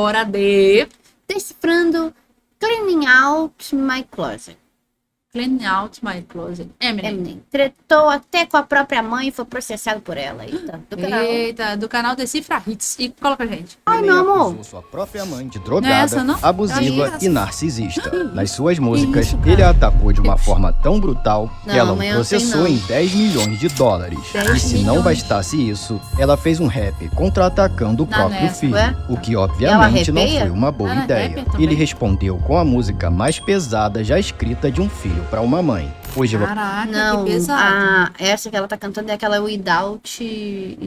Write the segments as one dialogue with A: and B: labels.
A: hora de
B: Decifrando Cleaning Out My Closet.
A: Clean Out My Closet.
B: Eminem tretou até com a própria mãe e foi processado por ela. Eita, do canal.
A: Eita, do canal Decifra Hits. E coloca a gente.
B: Ai, meu amor.
C: Acusou sua própria mãe de drogada,
A: Não é essa, não?
C: abusiva
A: Essa.
C: e narcisista. Nas suas músicas,
A: isso, cara?
C: ele a atacou de uma forma tão brutal que
B: Não,
C: ela o
B: mãe, eu não sei,
C: processou
B: não.
C: em 10 milhões de dólares.
A: 10
C: E se não
A: milhões.
C: bastasse isso, ela fez um rap contra-atacando o
A: Na
C: próprio
A: Nespa,
C: filho.
B: é?
C: O que obviamente não
B: arrepeia?
C: foi uma boa
A: Ela
C: ideia.
A: arrepeia também.
C: Ele respondeu com a música mais pesada já escrita de um filho para uma mãe. Hoje ela
A: Caraca,
B: Não,
A: que pesado.
B: essa que ela tá cantando é aquela Without You,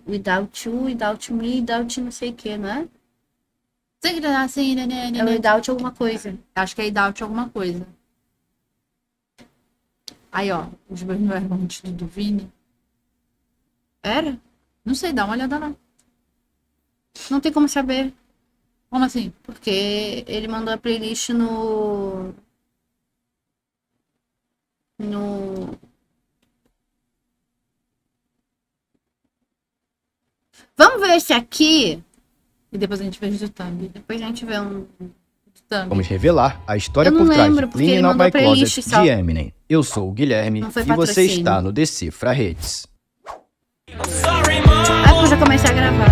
B: Without Me, Without não sei o que, não é?
A: Sei que tá assim, né?
B: É Without alguma coisa.
A: Acho que é Doubt alguma coisa. Aí, ó, os meus não eram do Vini.
B: Era?
A: Não sei, dá uma olhada lá.
B: Não tem como saber,
A: Como assim?
B: porque ele mandou a playlist no... Vamos ver esse aqui.
A: E depois a gente vê o thumb.
B: Depois a gente vê um...
A: Thumb.
C: vamos revelar a história
B: Eu não
C: por trás
B: lembro,
C: de
B: porque
C: Cleaning
B: ele
C: Out
B: mandou
C: My
B: playlist
C: Closet
B: só.
C: de Eminem. Eu sou o Guilherme
B: Não foi
C: e você
B: patrocínio.
C: está no Decifra Hits.
B: Ah, porque eu já comecei a gravar.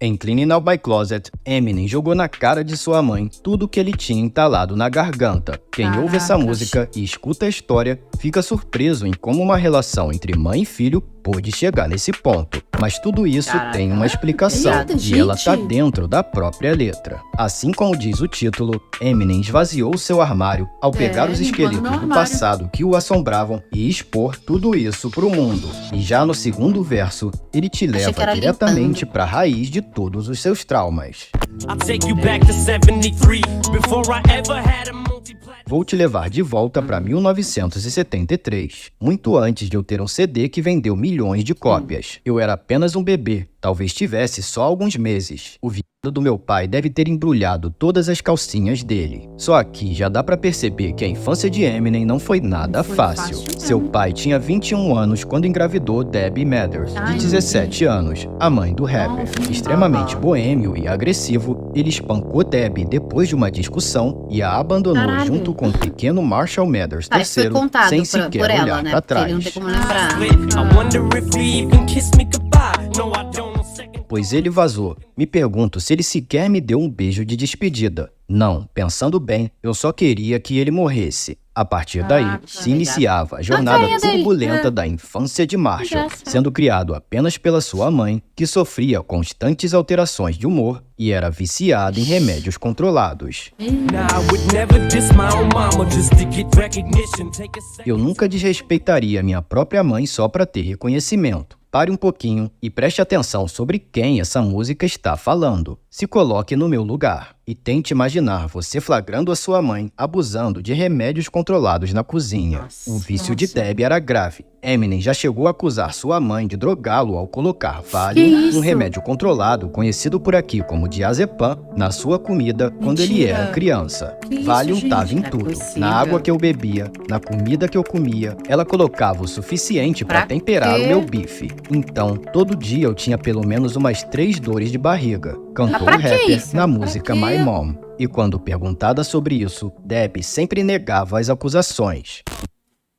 C: Em Cleaning Out My Closet, Eminem jogou na cara de sua mãe tudo que ele tinha entalado na garganta. Quem ouve essa
A: Caracas.
C: música e escuta a história fica surpreso em como uma relação entre mãe e filho pôde chegar nesse ponto. Mas tudo isso
B: Caraca.
C: tem uma explicação,
A: Eita,
C: e ela tá
A: gente.
C: dentro da própria letra. Assim como diz o título, Eminem esvaziou seu armário ao pegar os
A: limpando
C: esqueletos
A: meu
C: do
A: armário.
C: passado que o assombravam e expor tudo isso pro mundo. E já no segundo verso, ele te
B: que
C: leva
B: era
C: diretamente pra raiz de todos os seus traumas.
D: I'll take you back to 73 before I ever had a multi-platinum.
C: Vou te levar de volta para 1973, muito antes de eu ter um CD que vendeu milhões de cópias. Eu era apenas um bebê, talvez tivesse só alguns meses. O viado do meu pai deve ter embrulhado todas as calcinhas dele. Só aqui já dá pra perceber que a infância de Eminem não foi nada
A: Foi
C: fácil.
A: fácil mesmo.
C: Seu pai tinha 21 anos quando engravidou Debbie Mathers,
A: Ai,
C: de 17 anos, a mãe do rapper.
A: Nossa.
C: Extremamente boêmio e agressivo, ele espancou Debbie depois de uma discussão e a abandonou
B: Caralho.
C: junto com o pequeno Marshall Mathers
B: Ah, isso foi
C: III,
B: contado
C: sem
B: por
C: sequer
B: ela,
C: olhar
B: né?
C: pra
B: Porque ele não
C: trás.
B: tem como lembrar.
D: I wonder if he even kissed me goodbye. No, I don't know second.
C: Pois ele vazou. Me pergunto se ele sequer me deu um beijo de despedida. Não, pensando bem, eu só queria que ele morresse. A partir daí,
A: Ah,
C: se
B: obrigada.
C: iniciava a jornada
B: carinha dele.
C: turbulenta da infância de Marshall,
B: Engraçado.
C: sendo criado apenas pela sua mãe, que sofria constantes alterações de humor e era viciada em remédios controlados.
D: Nah, I would never diss my own mama just to get recognition. Take a second.
C: Eu nunca desrespeitaria minha própria mãe só para ter reconhecimento. Pare um pouquinho e preste atenção sobre quem essa música está falando. Se coloque no meu lugar e tente imaginar você flagrando a sua mãe abusando de remédios controlados na cozinha. O vício de Debbie era grave. Eminem já chegou a acusar sua mãe de drogá-lo ao colocar Valium,
B: isso?
C: um remédio controlado conhecido por aqui como diazepam, na sua comida quando ele
A: Mentira.
C: era criança.
A: Que isso,
C: Valium
A: gente?
C: estava em
B: Não é
C: tudo.
B: possível.
C: Na água que eu bebia, na comida que eu comia, ela colocava o suficiente para
B: Pra
C: temperar
B: quê?
C: o meu bife. Então, todo dia eu tinha pelo menos umas 3 dores de barriga. Cantou
B: pra
C: o
B: que
C: rapper
B: isso?
C: na música
A: quê?
C: My Mom. E quando perguntada sobre isso, Debbie sempre negava as acusações.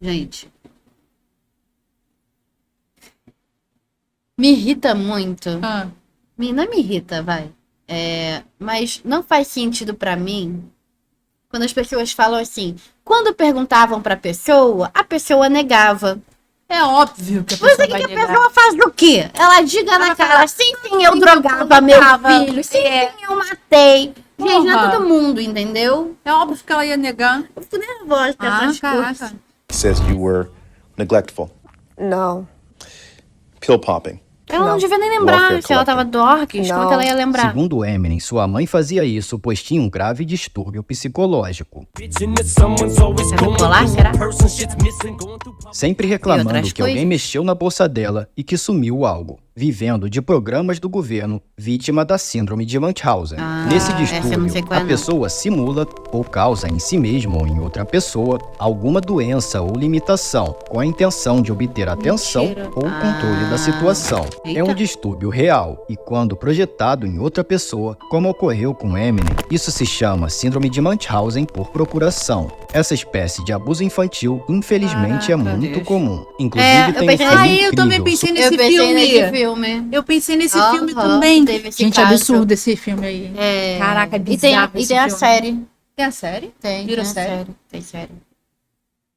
B: Gente. Me irrita muito.
A: Ah,
B: Não me irrita, vai. Mas não faz sentido pra mim quando as pessoas falam assim. Quando perguntavam pra pessoa, a pessoa negava.
A: é óbvio que a
B: Mas
A: pessoa
B: aí
A: vai
B: que a
A: negar.
B: pessoa faz do quê? Ela diga na
A: vai
B: cara,
A: falar,
B: sim, eu drogava meu filho, sim, eu matei. Gente, não é
A: Porra.
B: todo mundo, entendeu?
A: É óbvio que ela ia negar.
B: Eu fico nervosa com essas
A: Caraca.
B: coisas.
E: Says you were neglectful,
F: No.
E: pill popping.
B: Ela não
F: Não.
B: devia nem lembrar.
E: Welfare
B: Se ela tava dorques, como
F: Não.
B: que ela ia lembrar?
C: Segundo Eminem, sua mãe fazia isso pois tinha um grave distúrbio psicológico.
D: Bitchin' that someone's always
B: Você
D: going
B: bipolar,
D: through.
B: será?
D: A person shit's missing, going through.
C: Sempre
B: E
C: reclamando
B: outras
C: que alguém
B: coisas.
C: mexeu na bolsa dela e que sumiu algo. vivendo de programas do governo, vítima da síndrome de Munchausen. Nesse
B: essa eu não sei
C: distúrbio,
B: qual é,
C: a
B: não.
C: pessoa simula ou causa em si mesma ou em outra pessoa alguma doença ou limitação, com a intenção de obter atenção
A: Mentira.
C: ou controle da situação. É um
A: Eita.
C: distúrbio real e, quando projetado em outra pessoa, como ocorreu com Eminem, isso se chama síndrome de Munchausen por procuração. Essa espécie de abuso infantil, infelizmente,
A: Caraca,
C: é muito
A: Deus.
C: comum. Inclusive,
B: É, eu
C: tem um
B: pensei-
C: filme
A: Aí eu também
C: incrível,
A: pensei
B: Eu
A: nesse
B: pensei
A: filme.
B: nesse filme.
A: Eu pensei nesse
B: Aham,
A: filme também.
B: teve esse
A: Gente,
B: caso.
A: absurdo esse filme aí.
B: É.
A: Caraca, é
B: E tem,
A: bizarro
B: e
A: esse
B: tem a
A: filme.
B: série.
A: Tem a série?
B: Tem,
A: Vira
B: tem a
A: série?
B: série. Tem série.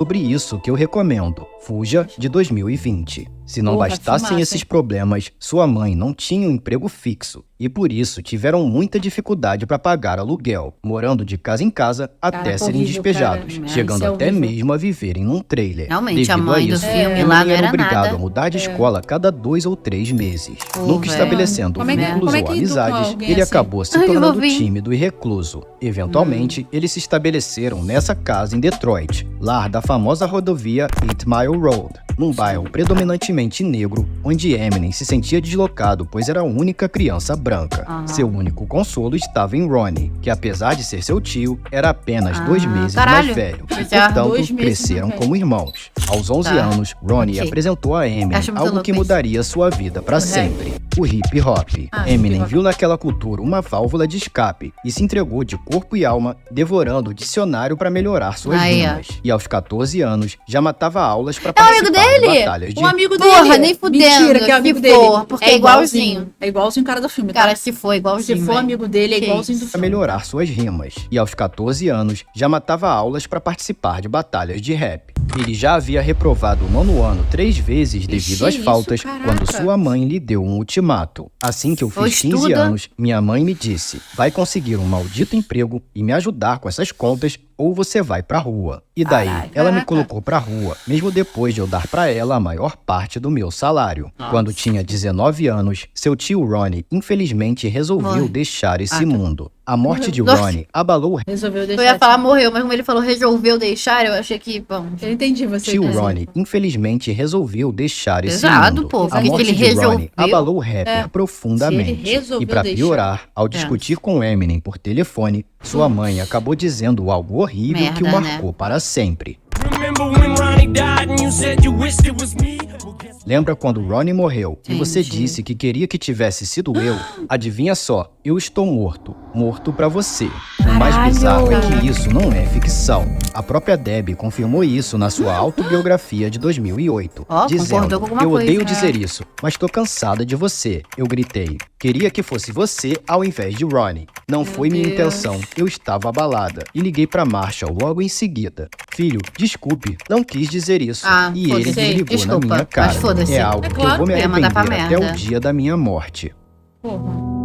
C: Sobre isso que eu recomendo, Fuja, de 2020. Se não
A: Porra,
C: bastassem
A: filmaço,
C: esses
A: hein?
C: problemas, sua mãe não tinha um emprego fixo e por isso tiveram muita dificuldade para pagar aluguel, morando de casa em casa até
A: Caraca,
C: serem
A: horrível,
C: despejados,
A: cara.
C: chegando
A: Isso é
C: até
A: horrível.
C: mesmo a viverem num trailer.
B: Realmente, a
C: Devido
B: mãe do
C: isso,
B: filme
C: Eminem
B: lá não
C: era
B: era
C: obrigado
B: nada.
C: a mudar de escola a cada 2 ou 3 meses.
B: Pô,
C: Nunca
B: velho.
C: estabelecendo
A: Como é que-
C: vínculos
A: como é
C: ou
A: que educa
C: amizades,
A: alguém
C: ele
A: assim?
C: acabou se
B: Ai, eu
C: tornando
B: vou vir.
C: tímido e recluso. Eventualmente, eles se estabeleceram nessa casa em Detroit, lar da famosa rodovia 8 Mile Road, num bairro predominantemente negro, onde Eminem se sentia deslocado, pois era a única criança branca.
B: Aham.
C: Seu único consolo estava em Ronnie, que apesar de ser seu tio, era apenas 2 meses
B: caralho.
C: mais velho, e
B: Pois é,
C: portanto
A: 2 meses
C: cresceram
A: mais
C: como irmãos. Aos 11
B: Tá.
C: anos, Ronnie
B: Ok.
C: apresentou a Eminem
B: Acho muito
C: algo
B: louco
C: que
B: isso.
C: mudaria sua vida para sempre: o hip hop.
A: Ah,
C: Eminem
A: hip hop.
C: viu naquela cultura uma válvula de escape e se entregou de corpo e alma, devorando o dicionário para melhorar suas
B: Aí, ó.
C: rimas. E aos 14 anos, já matava aulas para
B: É o amigo
C: participar de
B: dele?
C: batalhas de
A: Um amigo
B: Porra,
A: dele.
B: nem fudendo,
A: Mentira, que é amigo
B: se
A: dele.
B: for, porque é igualzinho.
A: É igualzinho o cara do filme, tá?
B: Cara, se for igualzinho.
A: Se for
B: velho.
A: amigo dele, é
B: Que
A: igualzinho do
B: isso.
C: para
A: filme.
C: melhorar suas rimas. E aos 14 anos, já matava aulas para participar de batalhas de rap. Ele já havia reprovado o 9º ano 3 vezes devido às
A: isso,
C: faltas,
A: caraca.
C: quando sua mãe lhe deu um ultimato. Assim que eu
B: Ou
C: fiz 15
B: estuda.
C: anos, minha mãe me disse: vai conseguir um maldito emprego e me ajudar com essas contas, ou você vai pra rua. E daí,
B: Caraca.
C: ela me colocou pra rua, mesmo depois de eu dar pra ela a maior parte do meu salário. Quando tinha 19 anos, seu tio Ronnie, infelizmente, resolveu
B: Morre.
C: deixar esse
B: Ah, tá.
C: mundo. A morte de
B: Nossa.
C: Ronnie abalou
A: Resolveu
B: Eu
A: deixar.
B: ia falar morreu, mas como ele falou resolveu deixar, eu achei que, bom...
A: Eu entendi você.
C: Tio
A: dizendo.
C: Ronnie, infelizmente, resolveu deixar esse
B: Pesado,
C: mundo.
B: pô,
C: A
B: porque
C: morte
B: se ele
C: de Ronnie
B: resolveu-
C: abalou o rapper profundamente.
A: Se ele resolveu
C: E pra
A: deixar.
C: piorar, ao discutir com Eminem por telefone, sua mãe acabou dizendo algo horrível que o
B: Merda,
C: marcou para sempre.
D: Remember when Ronnie died and you said you wished it was me? Well, guess
C: Lembra quando Ronnie morreu e você
B: Entendi.
C: disse que queria que tivesse sido eu? Adivinha só, eu estou morto. Morto pra você. O mais
A: Caralho!
C: bizarro é que isso não é ficção. A própria Debbie confirmou isso na sua autobiografia de 2008,
B: Ó,
C: dizendo:
B: concordou com alguma
C: eu
B: coisa,
C: odeio
B: né?
C: dizer isso, mas tô cansada de você. Eu gritei. Queria que fosse você ao invés de Ronnie. Não foi minha
A: Deus.
C: intenção. Eu estava abalada. E liguei pra Marshall logo em seguida. Filho, desculpe, não quis dizer isso.
B: Ah,
C: E ele
B: foda-se.
C: desligou na
B: Desculpa,
C: minha
B: mas
C: cara.
B: foda-se.
C: É algo
A: É
C: que eu
A: claro
C: vou me
B: que ia mandar pra
C: arrepender até
B: merda.
C: o dia da minha morte.
A: Porra.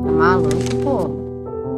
B: Tá maluco, pô.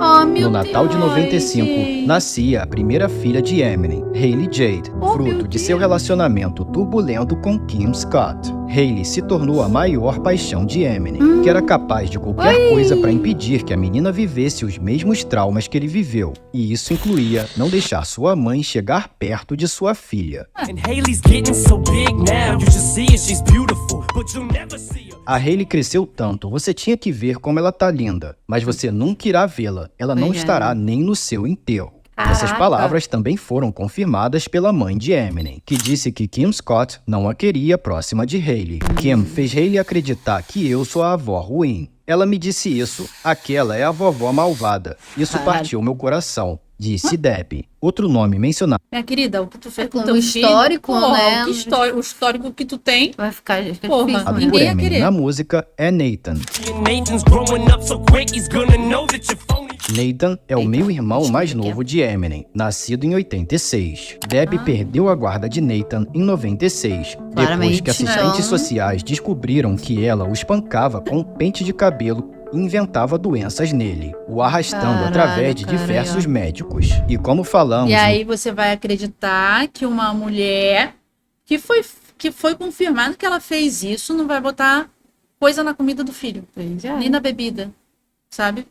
A: Oh, meu
C: No Natal de
A: Deus,
C: 95,
A: gente.
C: nascia a primeira filha de Eminem, Hailey Jade,
A: Oh,
C: fruto
A: meu
C: de seu
A: Deus.
C: relacionamento turbulento com Kim Scott. Hailey se tornou a maior paixão de Eminem, que era capaz de qualquer coisa para impedir que a menina vivesse os mesmos traumas que ele viveu. E isso incluía não deixar sua mãe chegar perto de sua filha.
D: And Haley's getting so big now, you should see her, she's beautiful, but you'll never see her.
C: A Hailey cresceu tanto, você tinha que ver como ela tá linda, mas você nunca irá vê-la, ela não
B: Pois é.
C: estará nem no seu enterro. Essas
A: Caraca.
C: palavras também foram confirmadas pela mãe de Eminem, que disse que Kim Scott não a queria próxima de Hailey. Kim fez Hailey acreditar que eu sou a avó ruim. Ela me disse isso, aquela é a vovó malvada. Isso
B: Caralho.
C: partiu meu coração, disse Debbie. Outro nome mencionado
A: Minha querida, o que tu fez com
B: Com
A: teu
B: o
A: filho,
B: histórico,
A: porra,
B: né?
A: O histórico que tu tem.
B: Vai ficar difícil,
A: Porra,
B: né?
A: ninguém
C: por
A: ia
C: Eminem
A: querer.
C: na música é Nathan.
D: And Nathan's growing up so quick, he's gonna know that you're phony.
C: Nathan é o
B: Eita,
C: meio-irmão mais
B: desculpa,
C: novo de Eminem, nascido em 86. Debbie perdeu a guarda de Nathan em 96, depois
B: Claramente,
C: que assistentes
B: então.
C: sociais descobriram que ela o espancava com um pente de cabelo e inventava doenças nele, o arrastando
B: Caralho,
C: através de
B: cara,
C: diversos
B: ó.
C: médicos. E como falamos
A: E aí você vai acreditar que uma mulher que foi confirmado que ela fez isso não vai botar coisa na comida do filho,
B: Pois é.
A: nem na bebida, sabe?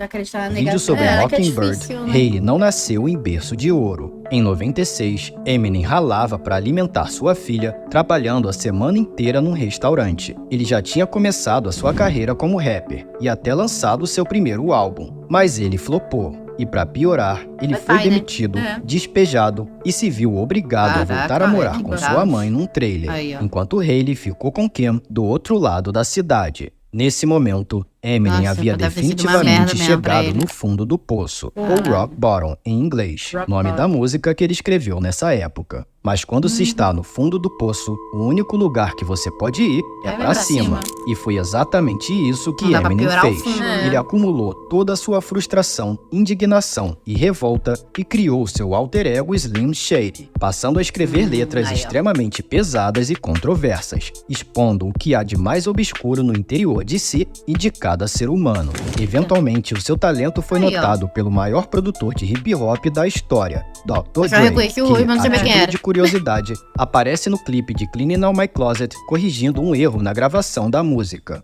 B: Eu acreditava na
C: Vídeo
B: negação.
C: sobre
B: que é
C: Mockingbird,
B: difícil, né?
C: Hailey não nasceu em berço de ouro. Em 96, Eminem ralava para alimentar sua filha, trabalhando a semana inteira num restaurante. Ele já tinha começado a sua carreira como rapper e até lançado seu primeiro álbum, mas ele flopou. E para piorar, ele
B: Foi
C: foi
B: pai, né?
C: demitido,
A: É.
C: despejado e se viu obrigado a voltar a
B: Caraca,
C: morar
B: que
C: com
B: bravo.
C: sua mãe num trailer,
B: Aí, ó.
C: enquanto Hailey ficou com Kim do outro lado da cidade. Nesse momento, Eminem
B: Nossa,
C: havia
B: deve ter sido uma merda
C: definitivamente
B: mesmo pra
C: chegado
B: ele.
C: no fundo do poço, ou rock bottom em inglês,
A: Rock
C: nome
A: bottom.
C: da música que ele escreveu nessa época. Mas quando se está no fundo do poço, o único lugar que você pode ir é
B: É
C: pra
B: pra
C: cima.
A: cima.
C: E foi exatamente isso que
B: Não dá pra
C: Eminem
B: piorar o
C: fez.
B: fundo, né?
C: Ele acumulou toda a sua frustração, indignação e revolta e criou seu alter ego Slim Shady, passando a escrever letras
B: aí, ó.
C: extremamente pesadas e controversas, expondo o que há de mais obscuro no interior de si e de cada ser humano. Eventualmente, o seu talento foi
B: Aí, ó.
C: notado pelo maior produtor de hip hop da história, Dr.
B: Eu já
C: Dre,
B: reconheci o Rui, mas não sabia
C: a
B: quem
C: título
B: era.
C: de curiosidade, aparece no clipe de Cleaning Out My Closet, corrigindo um erro na gravação da música.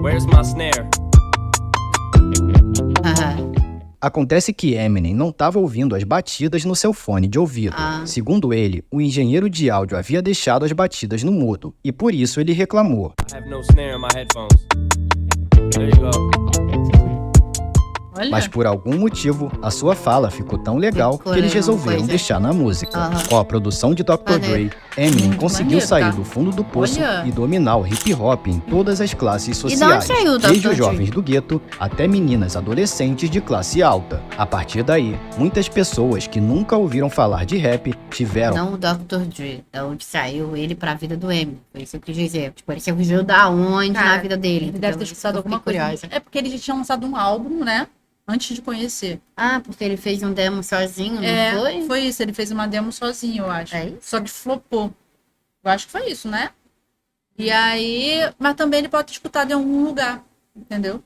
D: Where's my snare?
B: Aham.
C: Acontece que Eminem não estava ouvindo as batidas no seu fone de ouvido.
B: Ah.
C: Segundo ele, o engenheiro de áudio havia deixado as batidas no mudo, e por isso ele reclamou.
D: I have no snare in my headphones. There you go.
A: Olha.
C: Mas por algum motivo, a sua fala ficou tão legal
B: Ficou
C: que eles
B: legal,
C: resolveram
B: pois é.
C: deixar na música.
B: Aham.
C: Com a produção de Dr.
B: Maneiro.
C: Dre, Eminem conseguiu
A: Maneiro,
C: sair
A: tá?
C: do fundo do poço
A: Olha.
C: e dominar o hip hop em todas as classes
B: de onde
C: sociais,
B: saiu o Dr.
C: desde os
B: Dre?
C: jovens do gueto até meninas adolescentes de classe alta. A partir daí, muitas pessoas que nunca ouviram falar de rap tiveram
B: Não o Dr. Dre, da onde saiu ele pra vida do Eminem. Foi isso que eu quis dizer. Tipo, ele surgiu da onde
A: Cara,
B: na vida dele.
A: Ele deve ter
B: entendeu?
A: escutado
B: Eu
A: alguma
B: fiquei
A: coisa.
B: curiosa.
A: É porque ele já tinha lançado um álbum, né? Antes de conhecer.
B: Ah, porque ele fez um demo sozinho, não foi?
A: Foi isso. Ele fez uma demo sozinho, eu acho.
B: É isso?
A: Só que flopou. Eu acho que foi isso, né? E aí... Mas também ele pode ter escutado em algum lugar. Entendeu?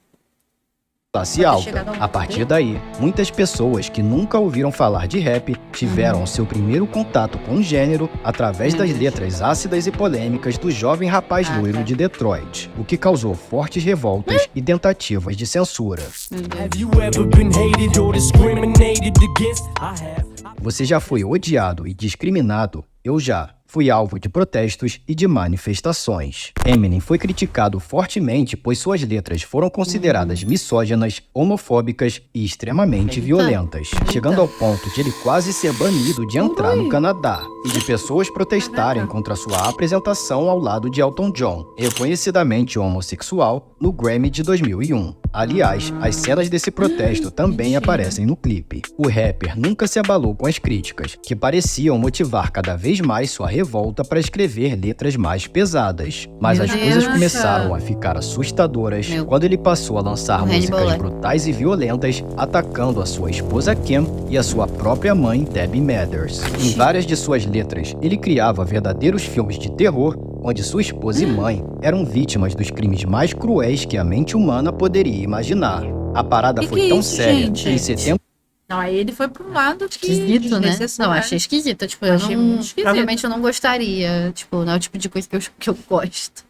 C: classe
A: Pode ter
C: alta.
A: chegado ao
C: A partir
A: poder.
C: daí, muitas pessoas que nunca ouviram falar de rap tiveram seu primeiro contato com o gênero através
B: Meu
C: das
B: Deus.
C: letras ácidas e polêmicas do jovem rapaz
B: Ah,
C: loiro
B: tá.
C: de Detroit, o que causou fortes revoltas e tentativas de censura.
B: Meu Deus.
D: Have you ever been hated or discriminated against? I have.
C: Você já foi odiado e discriminado? Eu já. Fui alvo de protestos e de manifestações. Eminem foi criticado fortemente pois suas letras foram consideradas misóginas, homofóbicas e extremamente
B: Eita.
C: violentas, chegando ao ponto de ele quase ser banido de entrar no Canadá e de pessoas protestarem contra sua apresentação ao lado de Elton John, reconhecidamente homossexual, no Grammy de 2001. Aliás, as cenas desse protesto também aparecem no clipe. O rapper nunca se abalou com as críticas, que pareciam motivar cada vez mais sua revolta para escrever letras mais pesadas. Mas
B: Meu
C: as coisas
B: Deus.
C: começaram a ficar assustadoras
B: Meu.
C: quando ele passou a lançar
B: O Hannibal
C: músicas
B: Lecter.
C: brutais e violentas, atacando a sua esposa Kim e a sua própria mãe Debbie Mathers. Em várias de suas letras, ele criava verdadeiros filmes de terror, onde sua esposa e mãe eram vítimas dos crimes mais cruéis que a mente humana poderia imaginar. A parada
A: Que
C: foi
A: é
C: tão
A: isso,
C: séria
A: gente?
C: que em setembro
A: Não, aí ele foi para um lado que
B: Esquisito, né?
A: desnecessário.
B: Não, achei esquisito. Tipo, eu
A: Achei
B: não,
A: muito esquisito.
B: provavelmente eu não gostaria. Tipo, não é o tipo de coisa que eu gosto.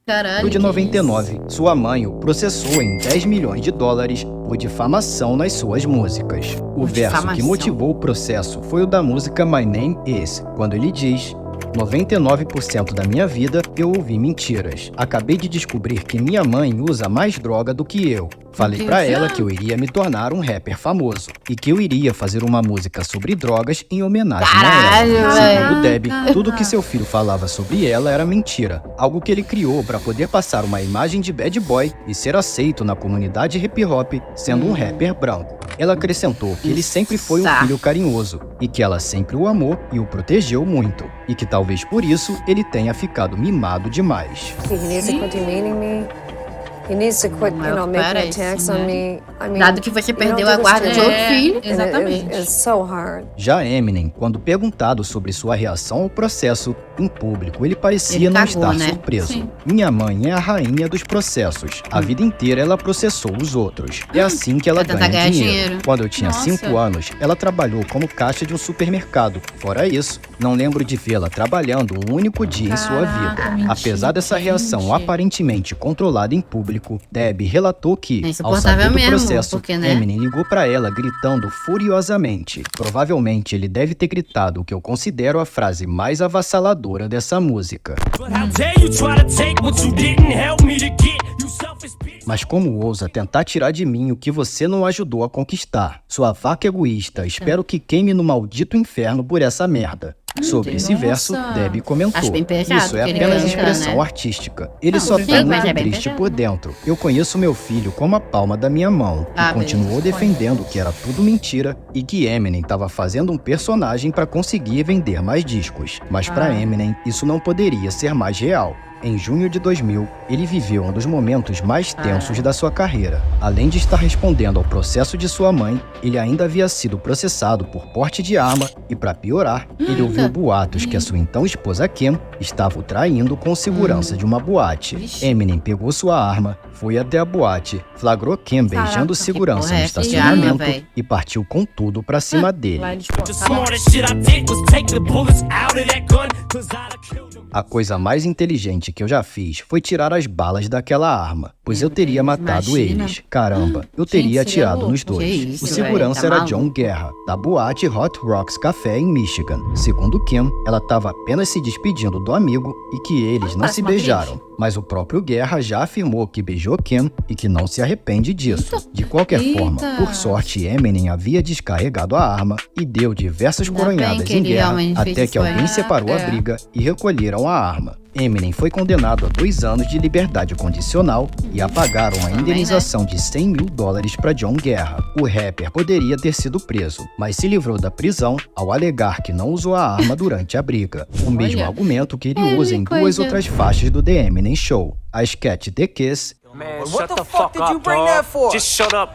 B: Caralho.
C: de
B: que
C: 99, sua mãe o processou em 10 milhões de dólares por difamação nas suas músicas. O
B: Por
C: verso que
B: difamação?
C: motivou o processo foi o da música My Name Is, quando ele diz: 99% da minha vida eu ouvi mentiras. Acabei de descobrir que minha mãe usa mais droga do que eu. Falei
B: Meu
C: pra
B: Deus.
C: ela que eu iria me tornar um rapper famoso e que eu iria fazer uma música sobre drogas em homenagem
B: Caralho,
C: a ela.
B: velho.
C: Segundo Debbie, tudo que seu filho falava sobre ela era mentira, algo que ele criou pra poder passar uma imagem de bad boy e ser aceito na comunidade hip hop sendo um rapper branco. Ela acrescentou que ele sempre foi um
B: Tá.
C: filho carinhoso e que ela sempre o amou e o protegeu muito, e que talvez por isso ele tenha ficado mimado demais.
F: He needs to quit demeaning me. He needs to quit, making
B: Parece,
F: attacks on
B: né?
F: me. I mean,
B: Dado que você
F: you
B: perdeu
F: don't
B: a
F: do
B: guarda
F: this
B: de
F: to
B: outro
F: me.
B: filho.
F: And
A: Exatamente.
F: It's so hard.
C: Já Eminem, quando perguntado sobre sua reação ao processo, Em público, ele parecia
B: Ele
C: não
B: cagou,
C: estar
B: né?
C: surpreso.
A: Sim.
C: Minha mãe é a rainha dos processos. A vida inteira ela processou os outros. É assim que ela
B: Pra tentar
C: ganha
B: ganhar
C: dinheiro.
B: dinheiro.
C: Quando eu tinha
A: Nossa.
C: 5 anos, ela trabalhou como caixa de um supermercado. Fora isso, não lembro de vê-la trabalhando um único dia em sua vida.
A: Caraca, mentira,
C: Apesar dessa
A: gente.
C: reação aparentemente controlada em público, Debbie relatou que,
B: É
C: ao
B: insuportável
C: saber do
B: mesmo,
C: processo,
B: porque, né?
C: Eminem ligou pra ela gritando furiosamente. Provavelmente ele deve ter gritado o que eu considero a frase mais avassaladora dessa música.
D: But how dare you try to take what you didn't help me to get? You selfish bitch.
C: Mas como ousa tentar tirar de mim o que você não ajudou a conquistar? Sua vaca egoísta, espero que queime no maldito inferno por essa merda. Sobre esse
A: Nossa.
C: verso, Debbie comentou.
B: Acho bem pesado
C: Isso é
B: que ele
C: apenas
B: canta,
C: expressão
B: né?
C: artística. Ele
A: Não,
C: só
A: sim,
C: tá
A: mas
C: muito
B: é bem
C: triste
B: pesado.
C: por dentro. Eu conheço meu filho como a palma da minha mão.
B: Ah,
C: E continuou
A: beleza.
C: defendendo que era tudo mentira e que Eminem estava fazendo um personagem para conseguir vender mais discos. Mas para Eminem, isso não poderia ser mais real. Em junho de 2000, ele viveu um dos momentos mais tensos da sua carreira. Além de estar respondendo ao processo de sua mãe, ele ainda havia sido processado por porte de arma e, para piorar, ele ouviu boatos que a sua então esposa Kim estava o traindo com o segurança de uma boate.
A: Vixe.
C: Eminem pegou sua arma, foi até a boate, flagrou Kim beijando o
A: Caraca,
C: segurança
B: que
C: no
B: porra é essa de
C: estacionamento
B: arma, véi?
C: e partiu com tudo pra cima dele.
A: Lá eles
D: The
A: cortaram.
D: smartest shit I did was take the bullets out of that gun, 'cause I'd have killed him.
C: A coisa mais inteligente que eu já fiz foi tirar as balas daquela arma, pois eu teria matado
B: imagina.
C: eles. Caramba, eu
A: Gente,
C: teria
A: seria
C: atirado
A: louco.
C: nos dois.
B: Que isso,
C: O segurança
B: velho, tá
C: era John
B: maluco?
C: Guerra, da boate Hot Rocks Café em Michigan. Segundo Kim, ela estava apenas se despedindo do amigo e que eles não
A: parece
C: se
A: uma
C: beijaram. Mas o próprio Guerra já afirmou que beijou Kim e que não se arrepende disso. De qualquer forma,
A: Eita.
C: por sorte, Eminem havia descarregado a arma e deu diversas
B: Ainda
C: coronhadas
B: bem que
C: em
B: ele
C: Guerra
B: realmente fez
C: até
B: isso
C: que
B: aí.
C: alguém separou a
A: É.
C: briga e recolheram a arma. Eminem foi condenado a 2 anos de liberdade condicional e apagaram a indenização de $100 mil para John Guerra. O rapper poderia ter sido preso, mas se livrou da prisão ao alegar que não usou a arma durante a briga. O mesmo
A: Olha.
C: argumento que ele
B: É,
C: usa em duas
B: coisa.
C: outras faixas do The Eminem Show. A sketch The Kiss
G: Man, what the fuck did you bring that for?
D: Just shut up.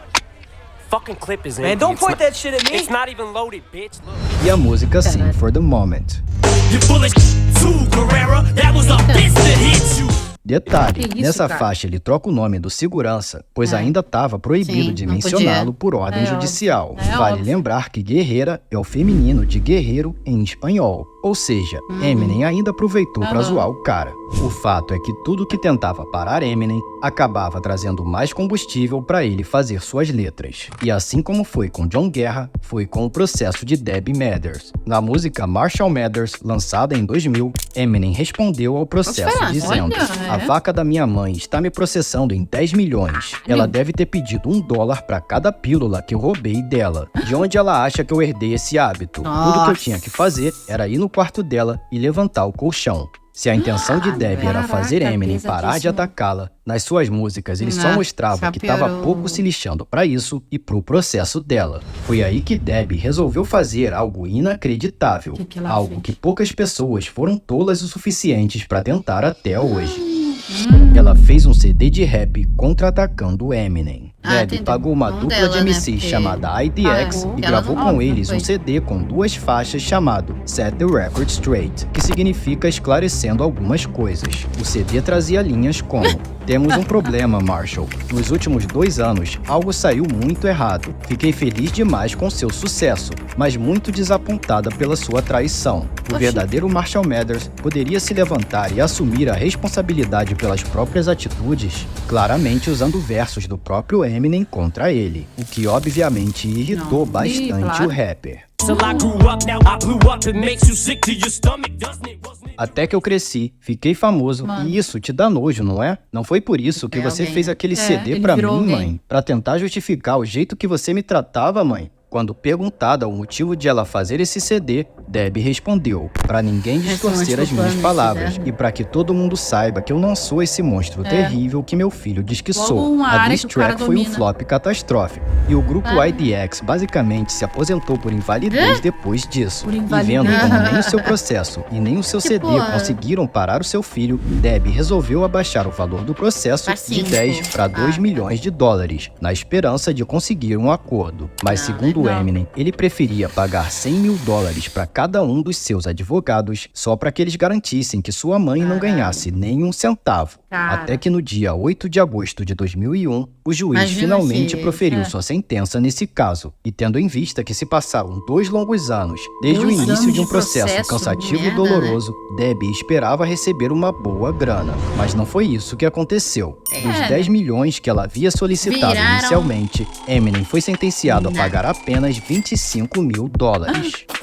D: Fucking clip is in.
G: Man, don't
D: It's
G: point
D: not-
G: that shit at me.
D: It's not even loaded, bitch. Look.
C: e a música Sing for the Moment.
D: You full of too, Carrera. That was a fist that hit you.
C: Detalhe,
A: Que isso,
C: nessa
A: cara?
C: faixa ele troca o nome do segurança, pois
B: É.
C: ainda estava proibido
B: Sim,
C: de
B: não
C: mencioná-lo por ordem
A: É
C: judicial.
A: óbvio. É
C: Vale
A: óbvio.
C: lembrar que guerreira é o feminino de guerreiro em espanhol. Ou seja, Eminem ainda aproveitou pra
A: Aham.
C: zoar o cara. O fato é que tudo que tentava parar Eminem acabava trazendo mais combustível pra ele fazer suas letras. E assim como foi com John Guerra, foi com o processo de Debbie Mathers. Na música Marshall Mathers, lançada em 2000, Eminem respondeu ao processo
B: Diferente.
C: dizendo:
A: Olha,
C: "A
A: é.
C: vaca da minha mãe está me processando em 10 milhões. Ela deve ter pedido $1 pra cada pílula que eu roubei dela. De onde ela acha que eu herdei esse hábito? Tudo que eu
B: Nossa.
C: tinha que fazer era ir no quarto dela e levantar o colchão." Se a intenção de Debbie era fazer
A: Caraca,
C: Eminem parar de
A: pesadíssimo.
C: atacá-la, nas suas músicas ele só
B: Ah,
C: mostrava
B: só
C: que estava
B: piorou.
C: pouco se lixando pra isso e pro processo dela. Foi aí que Debbie resolveu fazer algo inacreditável,
A: Que ela
C: algo
A: fez?
C: que poucas pessoas foram tolas o suficientes pra tentar até hoje. Ela fez um CD de rap contra-atacando Eminem.
B: Ah,
C: Debbie
B: entendi.
C: pagou uma
B: Não
C: dupla
B: dela,
C: de
B: né?
C: MCs
B: Porque
C: chamada IDX
B: pagou.
C: e
B: Ela
C: gravou
B: não-
C: com
B: óbvio,
C: eles um
B: foi.
C: CD com 2 faixas chamado Set the Record Straight, que significa esclarecendo algumas coisas. O CD trazia linhas como: "Temos um problema, Marshall. Nos últimos 2 anos, algo saiu muito errado. Fiquei feliz demais com seu sucesso, mas muito desapontada pela sua traição." O verdadeiro Marshall Mathers poderia se levantar e assumir a responsabilidade pelas próprias atitudes, claramente usando versos do próprio Eminem contra ele, o que obviamente irritou
A: Não.
C: bastante
A: Claro.
C: o rapper.
D: Till I grew up, now I blew up. It makes you sick to your stomach, doesn't it? Wasn't it?
C: Até que eu cresci, fiquei famoso,
A: Mano.
C: e isso te dá nojo, não é? Não foi por isso que
B: É
C: você
B: alguém.
C: fez aquele
A: É,
C: CD
A: ele
C: pra mim,
A: virou alguém.
C: mãe? Pra tentar justificar o jeito que você me tratava, mãe? Quando perguntada o motivo de ela fazer esse CD, Debbie respondeu: "Pra ninguém distorcer as minhas
B: desculpa,
C: palavras
B: né?
C: e pra que todo mundo saiba que eu não sou esse monstro terrível que meu filho diz que
A: Logo
C: sou."
A: uma
C: A
A: área
C: diss
A: que o cara
C: track foi um
A: domina.
C: flop catastrófico e o grupo IDX basicamente se aposentou por invalidez depois disso.
A: Por
C: E
A: invalidez.
C: vendo como nem o seu processo e nem o seu CD
B: Tipo,
C: conseguiram parar o seu filho, Debbie resolveu abaixar o valor do processo
B: Pra
C: de 10
B: cinco.
C: para 2 milhões de dólares, na esperança de conseguir um acordo. Mas
B: Não,
C: segundo Segundo
A: Não.
C: Eminem, ele preferia pagar $100 mil para cada um dos seus advogados só para que eles garantissem que sua mãe não ganhasse nem um centavo.
A: Cara.
C: Até que no dia 8 de agosto de 2001, o juiz
B: Imagina
C: finalmente
B: se-
C: proferiu sua sentença nesse caso. E tendo em vista que se passaram 2 longos anos desde o
A: 2
C: início
A: anos
C: de um
A: de
C: processo
A: processo,
C: cansativo e
B: merda,
C: doloroso, Debbie esperava receber uma boa grana. Mas não foi isso que aconteceu. Dos 10 milhões que ela havia solicitado
B: Viraram-
C: inicialmente, Eminem foi sentenciado a
B: Nada.
C: pagar apenas $25 mil.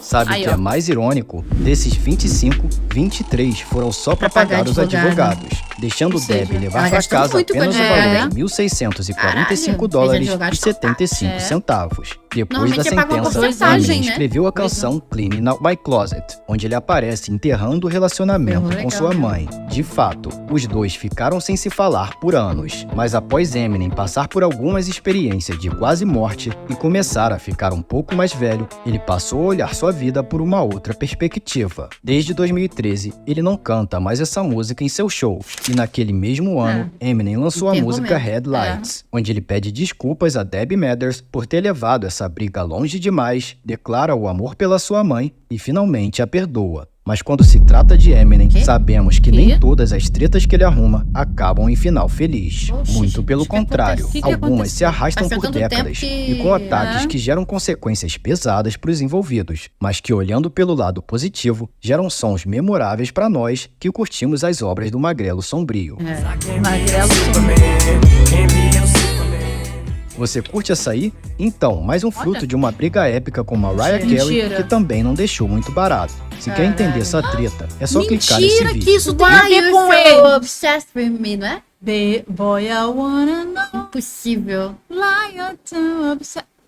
C: Sabe o
A: Aí,
C: que
A: ó.
C: é mais irônico? Desses 25, 23 foram só para
B: Pra pagar
C: pagar os
B: advogado.
C: advogados, deixando
A: Ou seja,
C: Debbie levar
B: ela
C: para
B: gastou
C: casa
B: muito com
C: apenas o
B: advogado,
C: valor
B: hein?
C: de $1.645
B: Caralho, os advogados são
C: 75
A: É.
C: centavos. Depois
B: Normalmente
C: da
B: você paga uma
C: sentença,
B: porcentagem,
C: Eminem
B: né?
C: escreveu a canção Cleaning Out My Closet, onde ele aparece enterrando o relacionamento
B: Ferrou
C: com
B: legal,
C: sua
B: né?
C: mãe. De fato, os dois ficaram sem se falar por anos, mas após Eminem passar por algumas experiências de quase morte e começar a ficar um pouco mais velho, ele passou a olhar sua vida por uma outra perspectiva. Desde 2013, ele não canta mais essa música em seus shows, e naquele mesmo ano, Eminem lançou a
B: enterrou
C: música
B: mesmo.
C: Headlights, onde ele pede desculpas a Debbie Mathers por ter levado essa briga longe demais, declara o amor pela sua mãe e finalmente a perdoa. Mas quando se trata de Eminem,
B: Quê?
C: sabemos que
B: Quê?
C: nem todas as tretas que ele arruma acabam em final feliz.
B: Oxe,
C: Muito pelo
B: o que
C: contrário,
B: aconteceu?
A: Que
C: algumas se arrastam
B: Passou
C: por
B: tanto tempo
C: décadas
B: que-
C: e com ataques
A: É.
C: que geram consequências pesadas para os envolvidos, mas que olhando pelo lado positivo, geram sons memoráveis para nós que curtimos as obras do Magrelo Sombrio.
A: Magrelo.
C: Você curte essa aí? Então, mais um fruto de uma briga épica com Mariah Carey,
A: Mentira.
C: que também não deixou muito barato. Se quer entender essa treta, é só clicar nesse
A: Mentira
C: vídeo.
A: que isso tem a
B: Why
A: ver
B: you
A: com
B: so
A: ele.
B: obsessed with me, não é?
A: Boy, I wanna know.
B: Impossível.
A: Lion to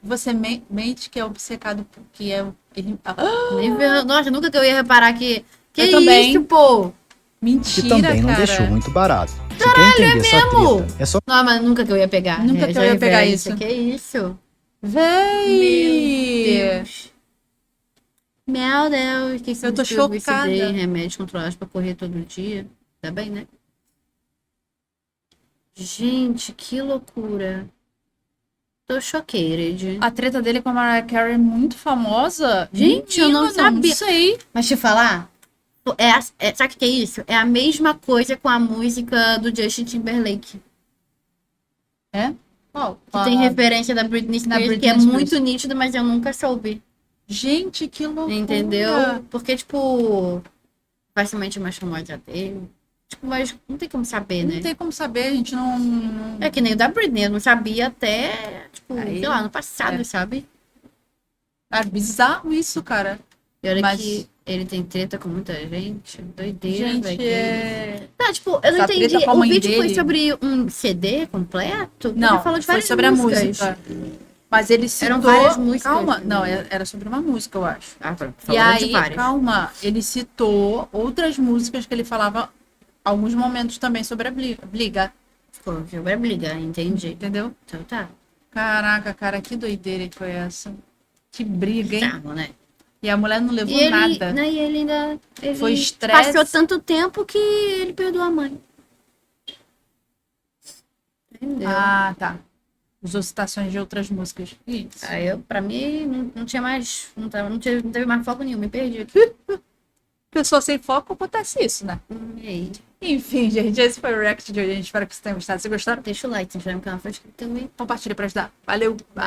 A: Você mente que é obcecado porque é ele.
B: Nem vi- Nossa, nunca que eu ia reparar que... Que
A: Eu também.
B: isso, pô?
A: Mentira,
C: Que também não
A: cara.
C: deixou muito barato. Se quer entender essa
B: mesmo?
C: treta, é só
B: Não, mas nunca que eu ia pegar.
A: Nunca que eu ia pegar isso.
B: Que isso?
A: Véi!
B: Meu Deus, que
A: Eu tô chocada.
B: remédios controlados pra correr todo dia. Tá bem, né? Gente, que loucura. Tô choqueira.
A: A treta dele com a Mariah Carey é muito famosa.
B: Gente, eu não
A: Menina,
B: sabia.
A: Não sei.
B: Mas te falar, sabe o que é isso? É a mesma coisa com a música do Justin Timberlake.
A: Qual?
B: Que tem referência da Britney Spears,
A: Britney
B: que é
A: Spears.
B: muito nítido, mas eu nunca soube.
A: Gente, que loucura.
B: Entendeu? Porque, tipo, facilmente mais famosa dele. Tipo, mas não tem como saber, né?
A: Não tem como saber, a gente não...
B: É que nem o da Britney, eu não sabia até, tipo,
A: Aí,
B: sei lá, no passado,
A: é.
B: sabe?
A: É bizarro isso, cara.
B: E olha
A: Mas-
B: que ele tem treta com muita gente. Doideira,
A: Gente,
B: velho.
A: é...
B: Tá, tipo, eu não
A: Essa treta
B: entendi.
A: com a
B: O
A: mãe
B: vídeo foi
A: dele-
B: sobre um CD completo? Porque
A: Não,
B: falou de
A: foi
B: várias
A: sobre
B: músicas.
A: a música. Mas ele citou...
B: Eram várias músicas,
A: Calma,
B: né?
A: não, era sobre uma música, eu acho.
B: Ah,
A: E
B: falando de
A: aí,
B: várias.
A: calma, ele citou outras músicas que ele falava alguns momentos também sobre a briga,
B: Ficou sobre a briga, entendi.
A: entendeu?
B: Então tá.
A: Caraca, cara, que doideira que foi essa. Que briga, hein?
B: Bizarro, né?
A: E a mulher não levou
B: E ele,
A: nada.
B: né, e ele ainda ele
A: Foi estresse.
B: passou tanto tempo que ele perdoou a mãe. Entendeu?
A: Ah, tá. Usou citações de outras músicas. Isso.
B: Aí eu, pra mim, não tinha mais. Não teve mais foco nenhum, me perdi.
A: Pessoa sem foco, acontece isso, né?
B: E aí?
A: Enfim, gente, esse foi o React de hoje. A gente espera que vocês tenham gostado. Se gostaram,
B: Deixa o like, se inscreve no canal, faz inscrito também.
A: compartilha pra ajudar. Valeu, bye!